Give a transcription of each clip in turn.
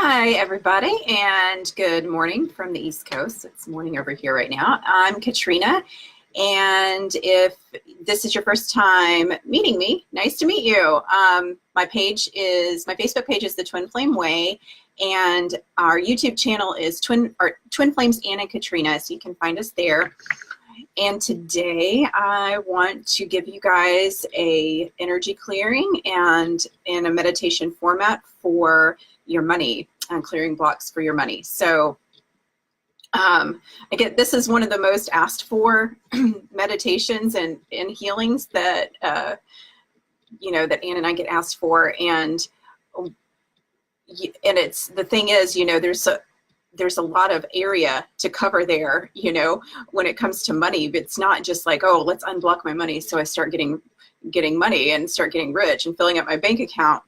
Hi, everybody, and good morning from the East Coast. It's morning over here right now. I'm Katrina, and if this is your first time meeting me, nice to meet you. My Facebook page is the Twinflame Way, and our YouTube channel is Twin Flames Anna and Katrina, so you can find us there. And today I want to give you guys a energy clearing and in a meditation format for your money and clearing blocks for your money. So again, this is one of the most asked for meditations and healings that that Ann and I get asked for, and it's the thing is, there's a lot of area to cover there, when it comes to money. It's not just like, oh, let's unblock my money so I start getting money and start getting rich and filling up my bank account.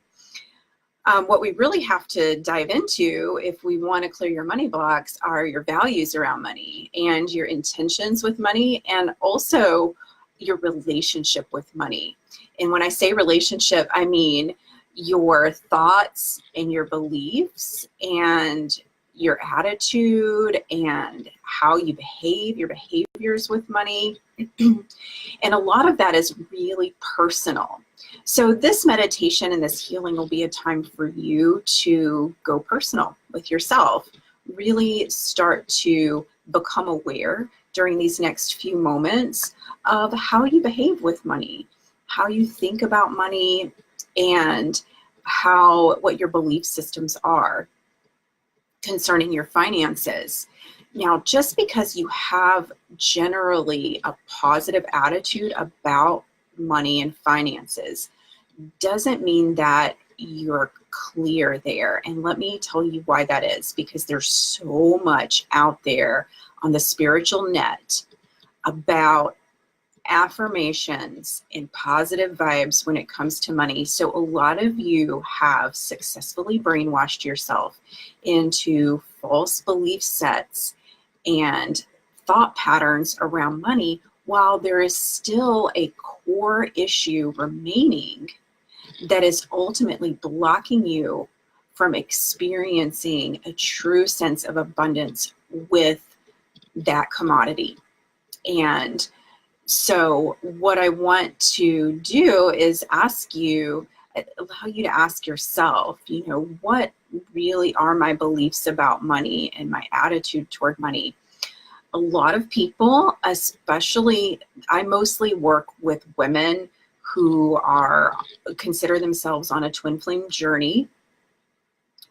What we really have to dive into if we want to clear your money blocks are your values around money and your intentions with money, and also your relationship with money. And when I say relationship, I mean your thoughts and your beliefs and your attitude and how you behave, your behaviors with money. And a lot of that is really personal. So this meditation and this healing will be a time for you to go personal with yourself, really start to become aware during these next few moments of how you behave with money, how you think about money, and what your belief systems are concerning your finances. Now, just because you have generally a positive attitude about money and finances doesn't mean that you're clear there. And let me tell you why that is, because there's so much out there on the spiritual net about affirmations and positive vibes when it comes to money. So a lot of you have successfully brainwashed yourself into false belief sets and thought patterns around money, while there is still a core issue remaining that is ultimately blocking you from experiencing a true sense of abundance with that commodity. And so what I want to do is allow you to ask yourself, what really are my beliefs about money and my attitude toward money? A lot of people, especially, I mostly work with women who consider themselves on a twin flame journey,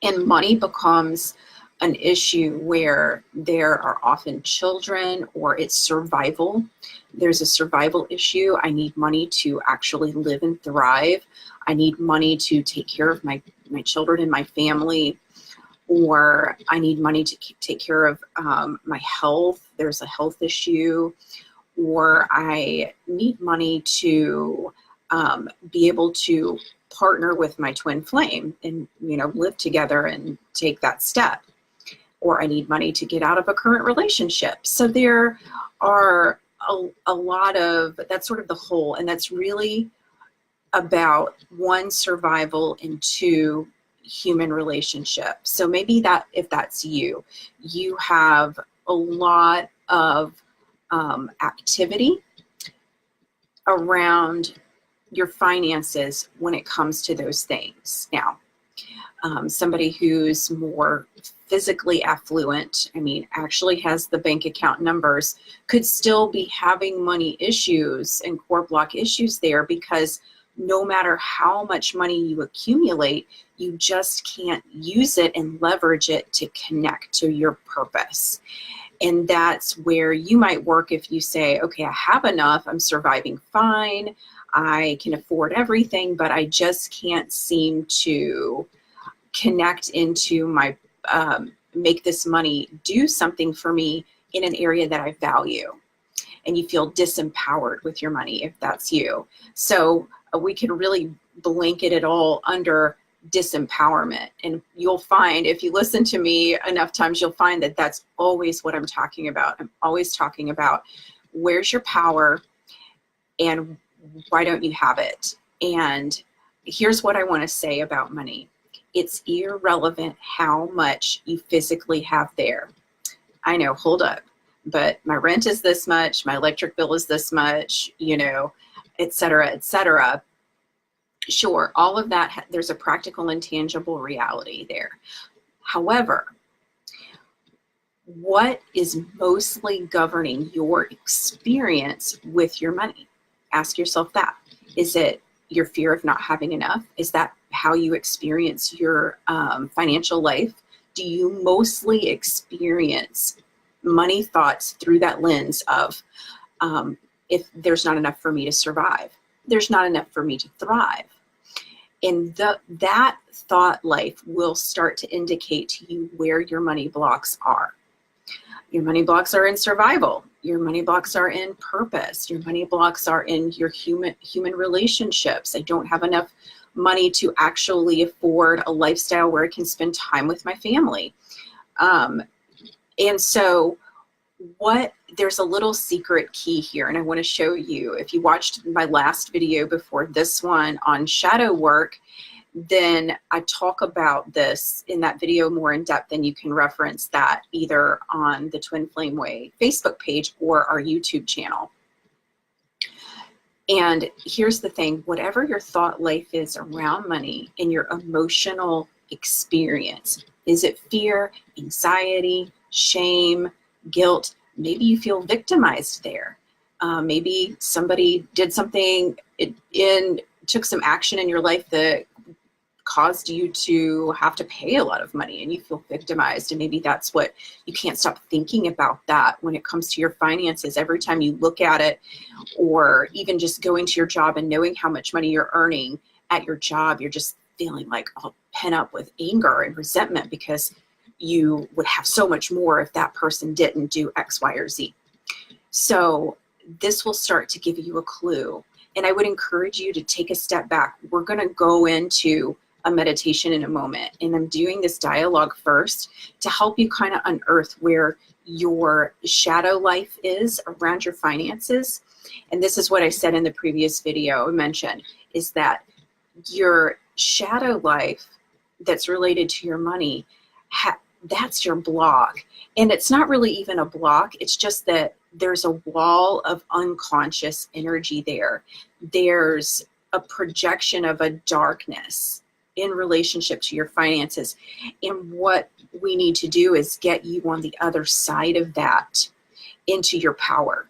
and money becomes an issue where there are often children, or it's survival. There's a survival issue. I need money to actually live and thrive. I need money to take care of my children and my family, or I need money to take care of my health. There's a health issue, or I need money to be able to partner with my twin flame and live together and take that step. Or I need money to get out of a current relationship. So there are a lot of, that's sort of the whole, and that's really about one, survival, and two, human relationship. So maybe that if that's you have a lot of activity around your finances when it comes to those things. Now, somebody who's more physically affluent, actually has the bank account numbers, could still be having money issues and core block issues there, because no matter how much money you accumulate, you just can't use it and leverage it to connect to your purpose. And that's where you might work if you say, okay, I have enough, I'm surviving fine, I can afford everything, but I just can't seem to connect into my, make this money do something for me in an area that I value. And you feel disempowered with your money if that's you. So we can really blanket it all under disempowerment. And you'll find, if you listen to me enough times, you'll find that that's always what I'm talking about. I'm always talking about, where's your power and why don't you have it? And here's what I want to say about money. It's irrelevant how much you physically have there. I know, hold up, but my rent is this much, my electric bill is this much, you know, et cetera, et cetera. Sure, all of that, there's a practical and tangible reality there. However, what is mostly governing your experience with your money? Ask yourself that. Is it your fear of not having enough? Is that how you experience your financial life? Do you mostly experience money thoughts through that lens of if there's not enough for me to survive, there's not enough for me to thrive? And that thought life will start to indicate to you where your money blocks are. Your money blocks are in survival. Your money blocks are in purpose. Your money blocks are in your human relationships. I don't have enough money to actually afford a lifestyle where I can spend time with my family. And so there's a little secret key here, and I want to show you. If you watched my last video before this one on shadow work, then I talk about this in that video more in depth, and you can reference that either on the Twinflame Way Facebook page or our YouTube channel. And here's the thing, whatever your thought life is around money and your emotional experience, is it fear, anxiety, shame, guilt? Maybe you feel victimized there. Maybe somebody did something took some action in your life that caused you to have to pay a lot of money and you feel victimized. And maybe that's what you can't stop thinking about that when it comes to your finances. Every time you look at it, or even just going to your job and knowing how much money you're earning at your job, you're just feeling like all pent up with anger and resentment because you would have so much more if that person didn't do X, Y, or Z. So this will start to give you a clue. And I would encourage you to take a step back. We're going to go into a meditation in a moment, and I'm doing this dialogue first to help you kind of unearth where your shadow life is around your finances. And this is what I said in the previous video I mentioned, is that your shadow life that's related to your money, that's your block. And it's not really even a block. It's just that there's a wall of unconscious energy there. There's a projection of a darkness in relationship to your finances. And what we need to do is get you on the other side of that into your power,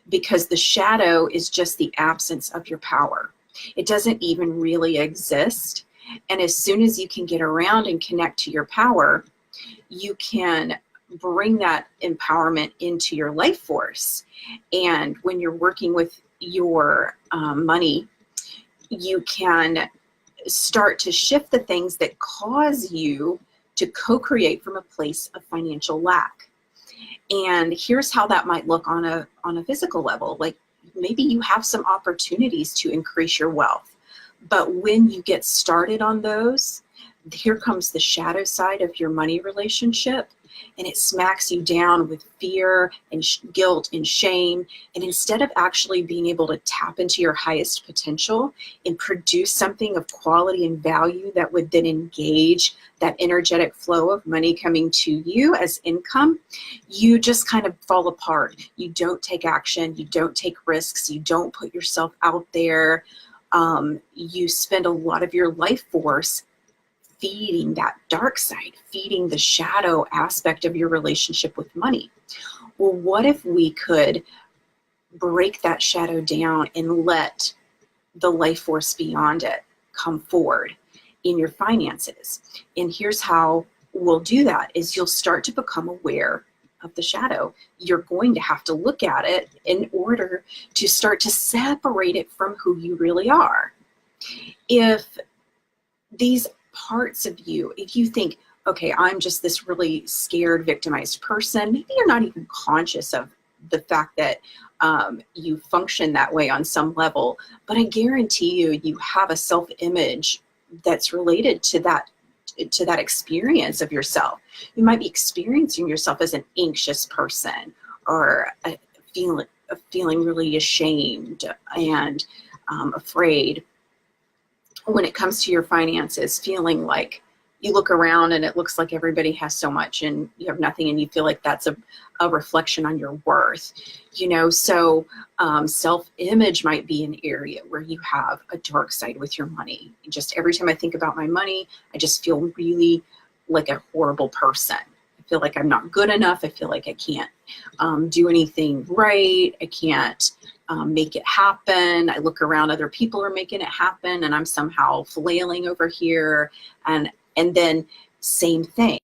because the shadow is just the absence of your power. It doesn't even really exist. And as soon as you can get around and connect to your power, you can bring that empowerment into your life force. And when you're working with your money, you can start to shift the things that cause you to co-create from a place of financial lack. And here's how that might look on a physical level. Like maybe you have some opportunities to increase your wealth, but when you get started on those, here comes the shadow side of your money relationship, and it smacks you down with fear and guilt and shame. And instead of actually being able to tap into your highest potential and produce something of quality and value that would then engage that energetic flow of money coming to you as income, you just kind of fall apart. You don't take action, you don't take risks, you don't put yourself out there. You spend a lot of your life force feeding that dark side, feeding the shadow aspect of your relationship with money. Well, what if we could break that shadow down and let the life force beyond it come forward in your finances? And here's how we'll do that, is you'll start to become aware of the shadow. You're going to have to look at it in order to start to separate it from who you really are. If these parts of you, if you think, okay, I'm just this really scared, victimized person, maybe you're not even conscious of the fact that you function that way on some level, but I guarantee you have a self-image that's related to that experience of yourself. You might be experiencing yourself as an anxious person, or feeling really ashamed and afraid when it comes to your finances, feeling like you look around and it looks like everybody has so much and you have nothing, and you feel like that's a reflection on your worth, you know. So self-image might be an area where you have a dark side with your money. Just every time I think about my money, I just feel really like a horrible person. I feel like I'm not good enough. I feel like I can't do anything right. I can't make it happen. I look around, other people are making it happen, and I'm somehow flailing over here. And then same thing,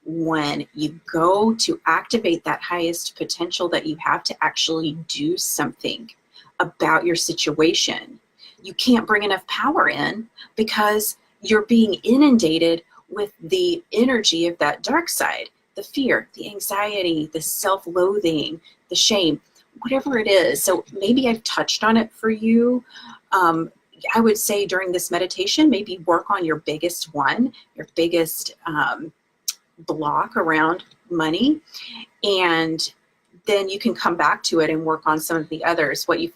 when you go to activate that highest potential that you have to actually do something about your situation, you can't bring enough power in because you're being inundated with the energy of that dark side, the fear, the anxiety, the self-loathing, the shame, whatever it is. So maybe I've touched on it for you. I would say during this meditation, maybe work on your biggest one, your biggest block around money, and then you can come back to it and work on some of the others. What you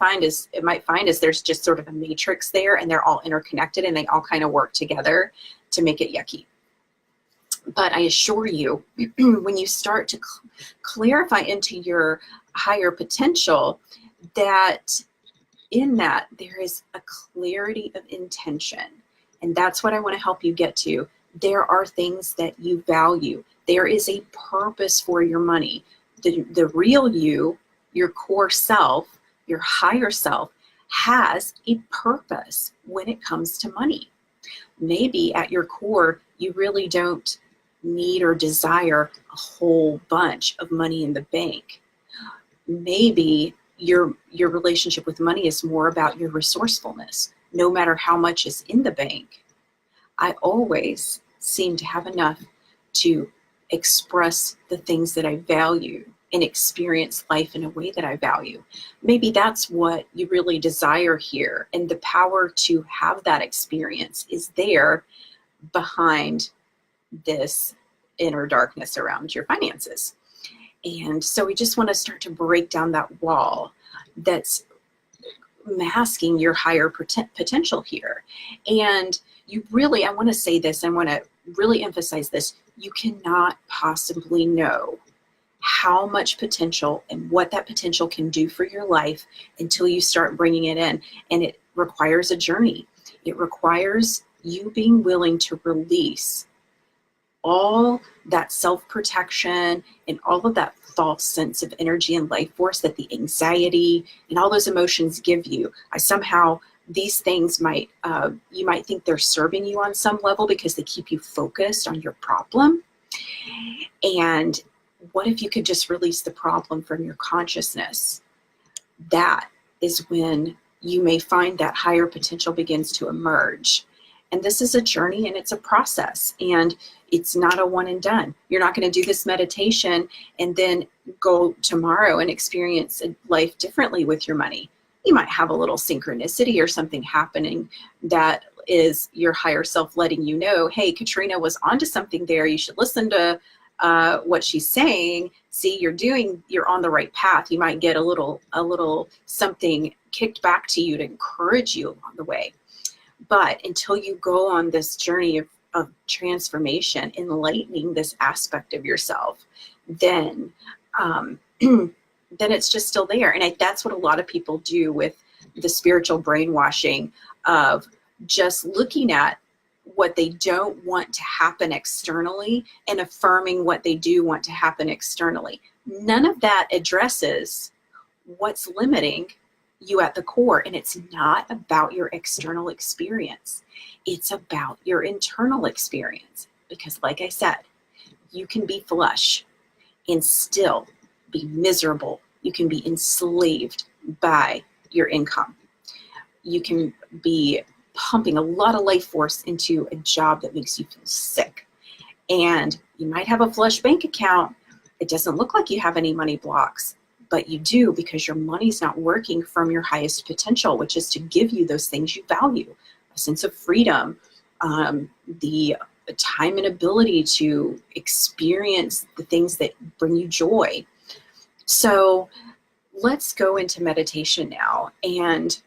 might find is there's just sort of a matrix there, and they're all interconnected, and they all kind of work together to make it yucky. But I assure you, when you start to clarify into your higher potential, that in that there is a clarity of intention. And that's what I want to help you get to. There are things that you value. There is a purpose for your money. The real you, your core self, your higher self, has a purpose when it comes to money. Maybe at your core, you really don't need or desire a whole bunch of money in the bank. Maybe your relationship with money is more about your resourcefulness. No matter how much is in the bank, I always seem to have enough to express the things that I value and experience life in a way that I value. Maybe that's what you really desire here, and the power to have that experience is there behind this inner darkness around your finances. And so we just want to start to break down that wall that's masking your higher potential here. And you really, I want to say this, I want to really emphasize this, you cannot possibly know how much potential and what that potential can do for your life until you start bringing it in. And it requires a journey. It requires you being willing to release all that self-protection and all of that false sense of energy and life force that the anxiety and all those emotions give you. These things might, you might think they're serving you on some level because they keep you focused on your problem. And what if you could just release the problem from your consciousness? That is when you may find that higher potential begins to emerge. And this is a journey, and it's a process, and it's not a one and done. You're not going to do this meditation and then go tomorrow and experience life differently with your money. You might have a little synchronicity or something happening that is your higher self letting you know, hey, Katrina was onto something there. You should listen to what she's saying. See, you're on the right path. You might get a little something kicked back to you to encourage you along the way. But until you go on this journey of transformation, enlightening this aspect of yourself, then it's just still there. And that's what a lot of people do with the spiritual brainwashing of just looking at what they don't want to happen externally and affirming what they do want to happen externally. None of that addresses what's limiting you at the core. And it's not about your external experience. It's about your internal experience. Because like I said, you can be flush and still be miserable. You can be enslaved by your income. You can be pumping a lot of life force into a job that makes you feel sick. And you might have a flush bank account. It doesn't look like you have any money blocks, but you do, because your money's not working from your highest potential, which is to give you those things you value, a sense of freedom, the time and ability to experience the things that bring you joy. So let's go into meditation now. And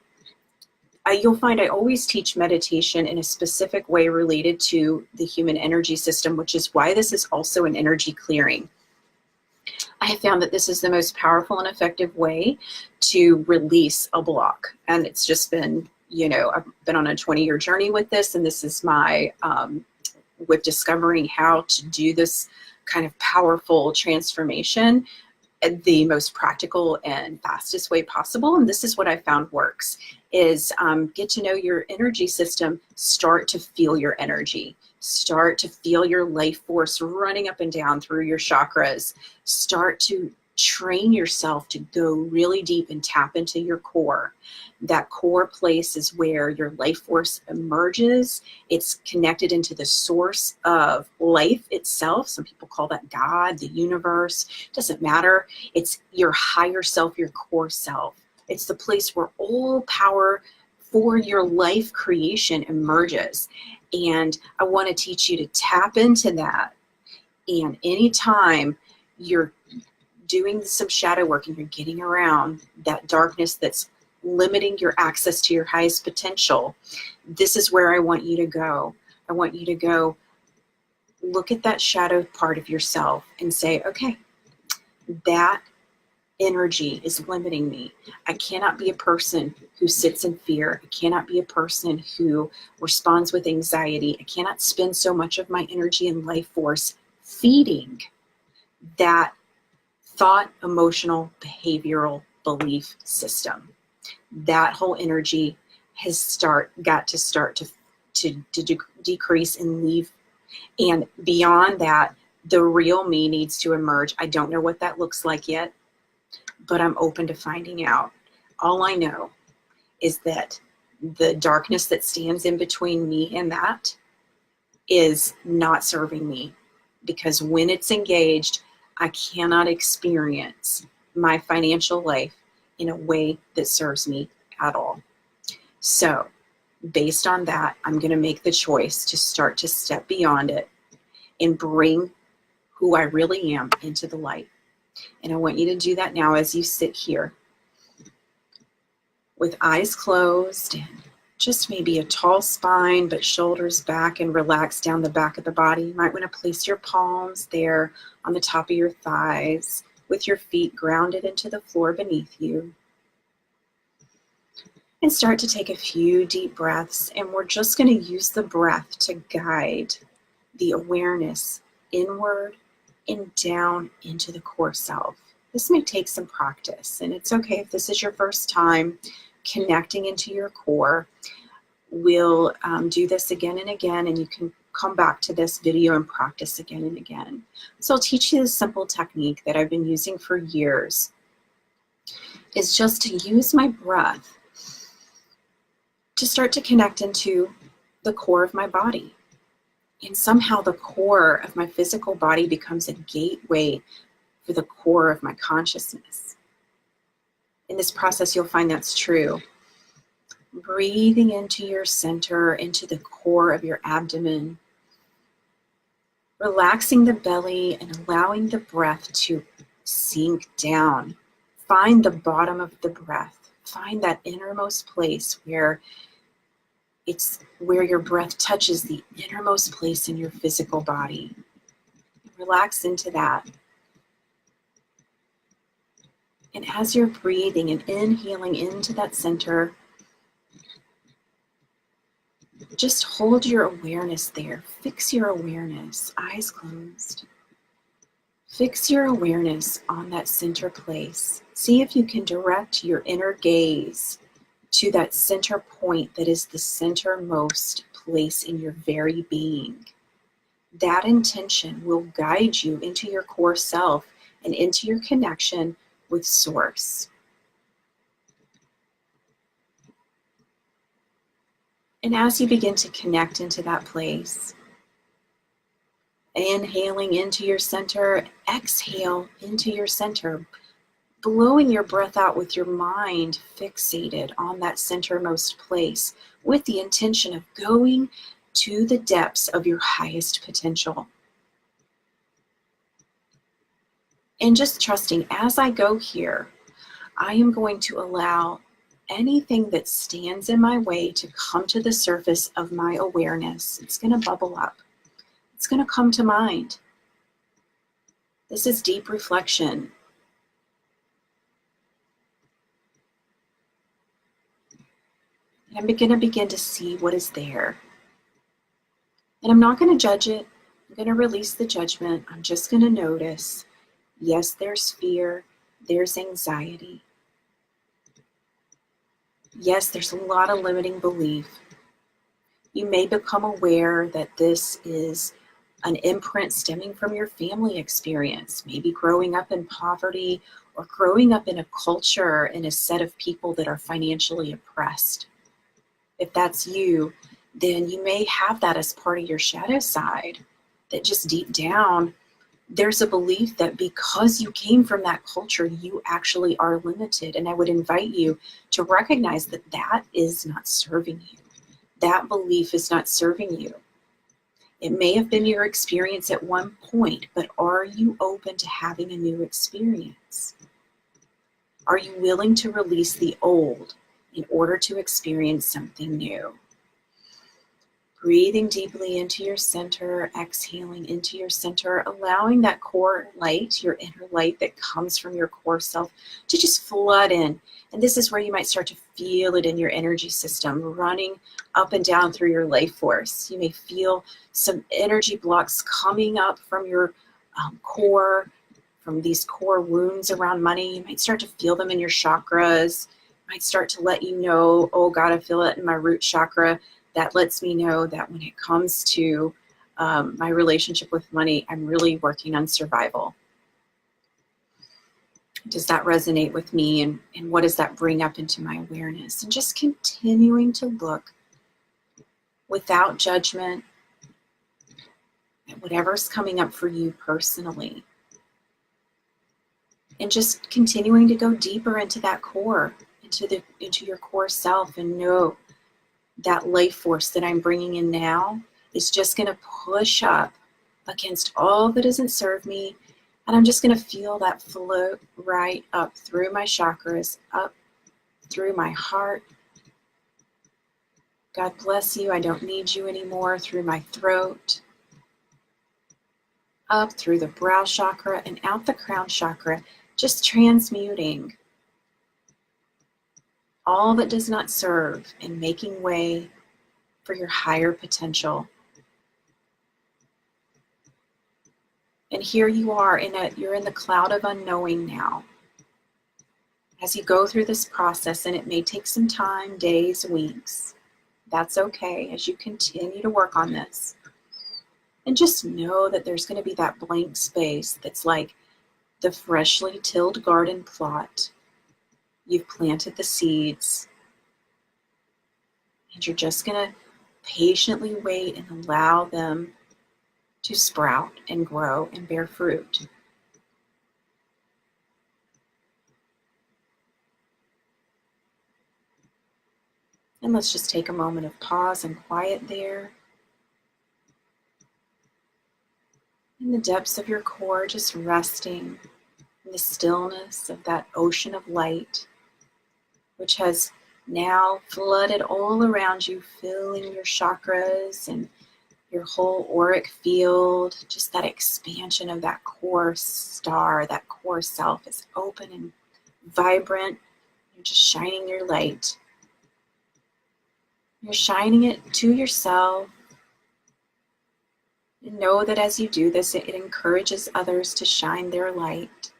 You'll find I always teach meditation in a specific way related to the human energy system, which is why this is also an energy clearing. I have found that this is the most powerful and effective way to release a block. And it's just been, you know, I've been on a 20-year journey with this, and this is my, with discovering how to do this kind of powerful transformation the most practical and fastest way possible. And this is what I found works, is get to know your energy system, start to feel your energy, start to feel your life force running up and down through your chakras, start to train yourself to go really deep and tap into your core. That core place is where your life force emerges. It's connected into the source of life itself. Some people call that God, the universe. Doesn't matter. It's your higher self, your core self. It's the place where all power for your life creation emerges. And I want to teach you to tap into that. And anytime you're doing some shadow work and you're getting around that darkness that's limiting your access to your highest potential, this is where I want you to go. I want you to go look at that shadow part of yourself and say, okay, that energy is limiting me. I cannot be a person who sits in fear. I cannot be a person who responds with anxiety. I cannot spend so much of my energy and life force feeding that thought, emotional, behavioral belief system. That whole energy has got to start to decrease and leave. And beyond that, the real me needs to emerge. I don't know what that looks like yet, but I'm open to finding out. All I know is that the darkness that stands in between me and that is not serving me, because when it's engaged, I cannot experience my financial life in a way that serves me at all. So based on that, I'm going to make the choice to start to step beyond it and bring who I really am into the light. And I want you to do that now as you sit here with eyes closed and just maybe a tall spine, but shoulders back and relaxed down the back of the body. You might want to place your palms there on the top of your thighs with your feet grounded into the floor beneath you. And start to take a few deep breaths, and we're just going to use the breath to guide the awareness inward and down into the core self. This may take some practice, and it's okay if this is your first time connecting into your core. We'll do this again and again, and you can come back to this video and practice again and again. So I'll teach you this simple technique that I've been using for years, is just to use my breath to start to connect into the core of my body. And somehow the core of my physical body becomes a gateway for the core of my consciousness. In this process, you'll find that's true. Breathing into your center, into the core of your abdomen, relaxing the belly and allowing the breath to sink down. Find the bottom of the breath. Find that innermost place where it's where your breath touches the innermost place in your physical body. Relax into that. And as you're breathing and inhaling into that center, just hold your awareness there. Fix your awareness, eyes closed. Fix your awareness on that center place. See if you can direct your inner gaze to that center point that is the centermost place in your very being. That intention will guide you into your core self and into your connection with Source. And as you begin to connect into that place, inhaling into your center, exhale into your center, blowing your breath out with your mind fixated on that centermost place with the intention of going to the depths of your highest potential. And just trusting, as I go here, I am going to allow anything that stands in my way to come to the surface of my awareness, it's going to bubble up. It's going to come to mind. This is deep reflection. And I'm going to begin to see what is there. And I'm not going to judge it. I'm going to release the judgment. I'm just going to notice. Yes, there's fear. There's anxiety. Yes, there's a lot of limiting belief. You may become aware that this is an imprint stemming from your family experience, maybe growing up in poverty or growing up in a culture and a set of people that are financially oppressed. If that's you, then you may have that as part of your shadow side, that just deep down, there's a belief that because you came from that culture, you actually are limited. And I would invite you to recognize that that is not serving you. That belief is not serving you. It may have been your experience at one point, but are you open to having a new experience? Are you willing to release the old in order to experience something new? Breathing deeply into your center, exhaling into your center, allowing that core light, your inner light that comes from your core self, to just flood in. And this is where you might start to feel it in your energy system, running up and down through your life force. You may feel some energy blocks coming up from your core, from these core wounds around money. You might start to feel them in your chakras. It might start to let you know, oh God, I feel it in my root chakra. That lets me know that when it comes to my relationship with money, I'm really working on survival. Does that resonate with me? And what does that bring up into my awareness? And just continuing to look without judgment at whatever's coming up for you personally. And just continuing to go deeper into that core, into your core self, and know that life force that I'm bringing in now is just going to push up against all that doesn't serve me. And I'm just going to feel that float right up through my chakras, up through my heart. God bless you. I don't need you anymore. Through my throat, up through the brow chakra and out the crown chakra, just transmuting all that does not serve and making way for your higher potential. And here you are, you're in the cloud of unknowing now. As you go through this process, and it may take some time, days, weeks, that's okay as you continue to work on this. And just know that there's going to be that blank space that's like the freshly tilled garden plot. You've planted the seeds, and you're just going to patiently wait and allow them to sprout and grow and bear fruit. And let's just take a moment of pause and quiet there. In the depths of your core, just resting in the stillness of that ocean of light, which has now flooded all around you, filling your chakras and your whole auric field. Just that expansion of that core star, that core self is open and vibrant. You're just shining your light. You're shining it to yourself. And know that as you do this, it encourages others to shine their light.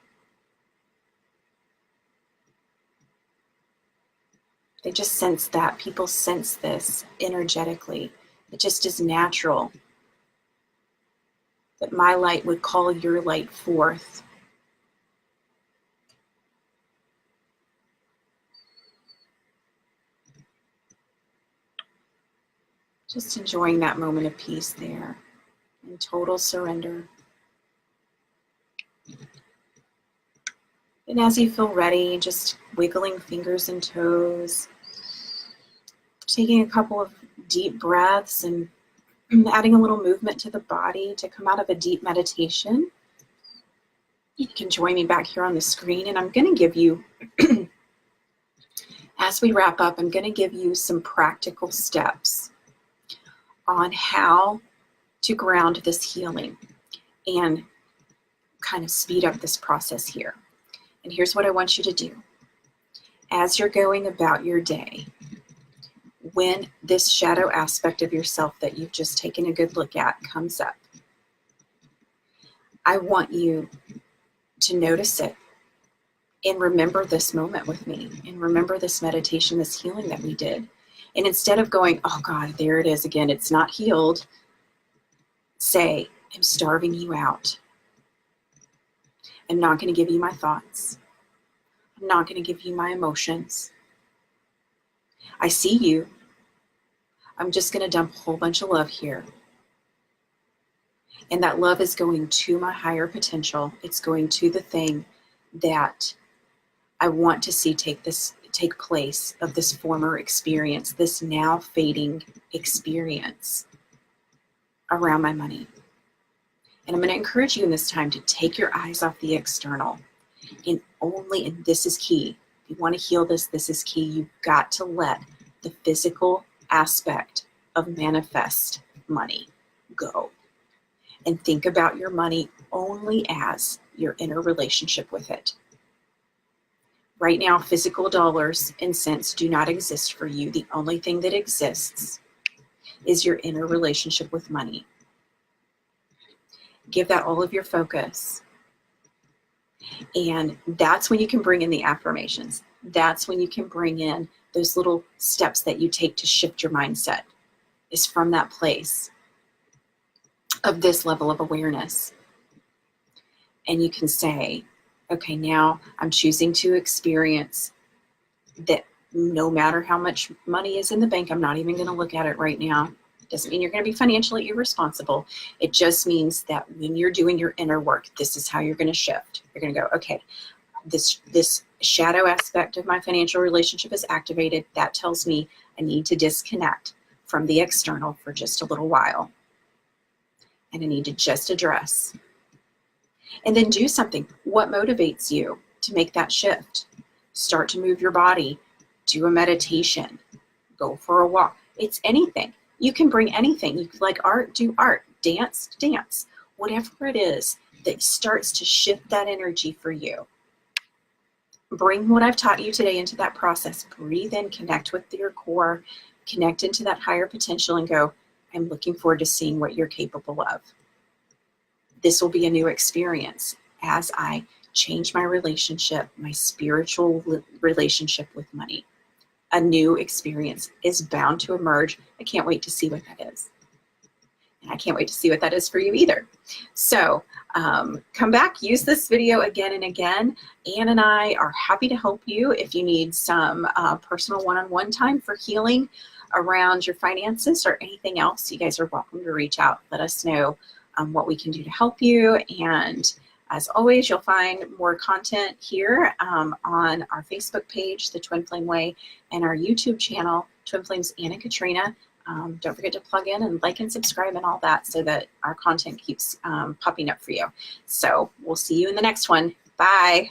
They just sense that. People sense this energetically. It just is natural that my light would call your light forth. Just enjoying that moment of peace there, in total surrender. And as you feel ready, just wiggling fingers and toes, taking a couple of deep breaths and adding a little movement to the body to come out of a deep meditation. You can join me back here on the screen, and I'm going to give you As we wrap up, I'm going to give you some practical steps on how to ground this healing and kind of speed up this process here. And here's what I want you to do. As you're going about your day, when this shadow aspect of yourself that you've just taken a good look at comes up, I want you to notice it and remember this moment with me, and remember this meditation, this healing that we did. And instead of going, oh God, there it is again, it's not healed, say, I'm starving you out. I'm not going to give you my thoughts. I'm not going to give you my emotions. I see you. I'm just going to dump a whole bunch of love here. And that love is going to my higher potential. It's going to the thing that I want to see take place of this former experience, this now fading experience around my money. And I'm going to encourage you in this time to take your eyes off the external and this is key. If you want to heal this, this is key. You've got to let the physical aspect of manifest money go. And think about your money only as your inner relationship with it. Right now, physical dollars and cents do not exist for you. The only thing that exists is your inner relationship with money. Give that all of your focus. And that's when you can bring in the affirmations. That's when you can bring in those little steps that you take to shift your mindset, is from that place of this level of awareness. And you can say, okay, now I'm choosing to experience that no matter how much money is in the bank, I'm not even going to look at it right now. Doesn't mean you're going to be financially irresponsible. It just means that when you're doing your inner work, this is how you're going to shift. You're going to go, okay, this shadow aspect of my financial relationship is activated. That tells me I need to disconnect from the external for just a little while. And I need to just address. And then do something. What motivates you to make that shift? Start to move your body. Do a meditation. Go for a walk. It's anything. You can bring anything. You like art, do art. Dance, dance. Whatever it is that starts to shift that energy for you. Bring what I've taught you today into that process. Breathe in, connect with your core, connect into that higher potential and go, I'm looking forward to seeing what you're capable of. This will be a new experience as I change my relationship, my spiritual relationship with money. A new experience is bound to emerge. I can't wait to see what that is. And I can't wait to see what that is for you either. So come back, use this video again and again. Ann and I are happy to help you if you need some personal one-on-one time for healing around your finances or anything else. You guys are welcome to reach out. Let us know what we can do to help you. And as always, you'll find more content here on our Facebook page, The Twinflame Way, and our YouTube channel, Twinflames Ann and Katrina. Don't forget to plug in and like and subscribe and all that so that our content keeps popping up for you. So we'll see you in the next one. Bye.